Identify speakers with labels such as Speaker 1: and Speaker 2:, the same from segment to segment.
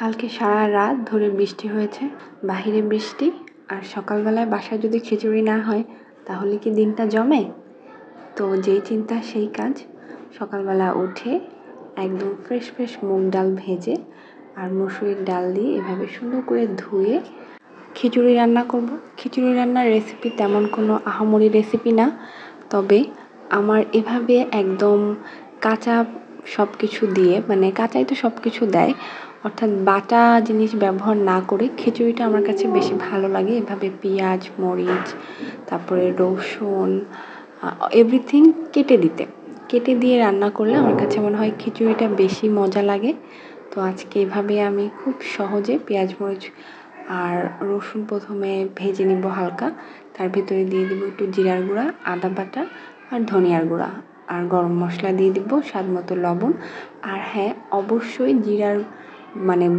Speaker 1: কালকে সারা রাত ধরে বৃষ্টি হয়েছে, বাহিরে বৃষ্টি আর সকালবেলায় বাসায় যদি খিচুড়ি না হয় তাহলে কি দিনটা জমে? তো যেই চিন্তা সেই কাজ। সকালবেলা উঠে একদম ফ্রেশ ফ্রেশ মুগ ডাল ভেজে আর মসুরির ডাল দিয়ে এভাবে সুন্দর করে ধুয়ে খিচুড়ি রান্না করব। খিচুড়ি রান্নার রেসিপি তেমন কোনো আহামরি রেসিপি না, তবে আমার এভাবে একদম কাঁচা সব কিছু দিয়ে, মানে কাঁচাই তো সব কিছু দেয়, অর্থাৎ বাটা জিনিস ব্যবহার না করে খিচুড়িটা আমার কাছে বেশি ভালো লাগে। এভাবে পেঁয়াজ, মরিচ, তারপরে রসুন, এভরিথিং কেটে দিয়ে রান্না করলে আমার কাছে মনে হয় খিচুড়িটা বেশি মজা লাগে। তো আজকে এভাবে আমি খুব সহজে পেঁয়াজ, মরিচ আর রসুন প্রথমে ভেজে নিব হালকা, তার ভিতরে দিয়ে দিব একটু জিরার গুঁড়া, আদা বাটা আর ধনিয়ার গুঁড়া আর গরম মশলা দিয়ে দিব, স্বাদ মতো লবণ। আর হ্যাঁ, অবশ্যই জিরার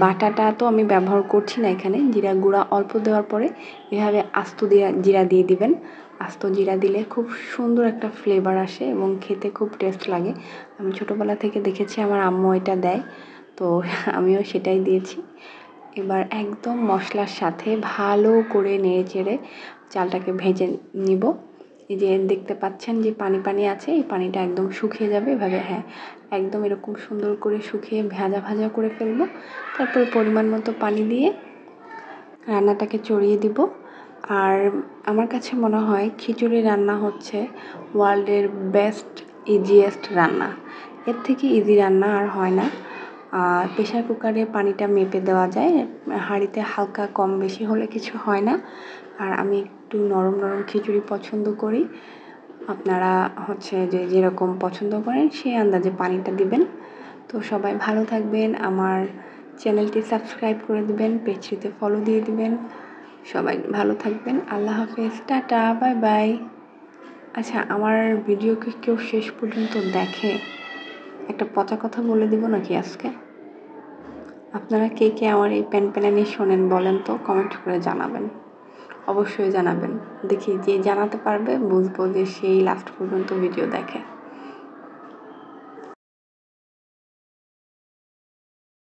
Speaker 1: বাটাটা তো আমি ব্যবহার করছি না এখানে, জিরা গুঁড়া অল্প দেওয়ার পরে এভাবে আস্ত জিরা দিয়ে দিবেন। আস্ত জিরা দিলে খুব সুন্দর একটা ফ্লেভার আসে এবং খেতে খুব টেস্ট লাগে। আমি ছোটোবেলা থেকে দেখেছি আমার আম্মু এটা দেয়, তো আমিও সেটাই দিয়েছি। এবার একদম মশলার সাথে ভালো করে নেড়েচেড়ে চালটাকে ভেজে নিব। এই যে দেখতে পাচ্ছেন যে পানি পানি আছে, এই পানিটা একদম শুকিয়ে যাবে এভাবে। হ্যাঁ, একদম এরকম সুন্দর করে শুকিয়ে ভাজা ভাজা করে ফেলবো। তারপর পরিমাণ মতো পানি দিয়ে রান্নাটাকে চড়িয়ে দিব। আর আমার কাছে মনে হয় খিচুড়ি রান্না হচ্ছে ওয়ার্ল্ডের বেস্ট ইজিয়েস্ট রান্না। এর থেকে ইজি রান্না আর হয় না। প্রেশার কুকারে পানিটা মেপে দেওয়া যায়, হাঁড়িতে হালকা কম বেশি হলে কিছু হয় না। আর আমি একটু নরম নরম খিচুড়ি পছন্দ করি। আপনারা যে যেরকম পছন্দ করেন সেই আন্দাজে পানিটা দিবেন। তো সবাই ভালো থাকবেন, আমার চ্যানেলটি সাবস্ক্রাইব করে দিবেন, পেজটিতে ফলো দিয়ে দিবেন। সবাই ভালো থাকবেন, আল্লাহ হাফেজ, টাটা, বাই বাই। আচ্ছা, আমার ভিডিওকে কেউ শেষ পর্যন্ত দেখে? একটা পচা কথা বলে দিব নাকি আজকে? আপনারা কে কে আমার এই প্যানপ্যানানি শোনেন বলেন তো, কমেন্ট করে জানাবেন, অবশ্যই জানাবেন। দেখি যে জানাতে পারবে বুঝবো যে সেই লাস্ট পর্যন্ত ভিডিও দেখে।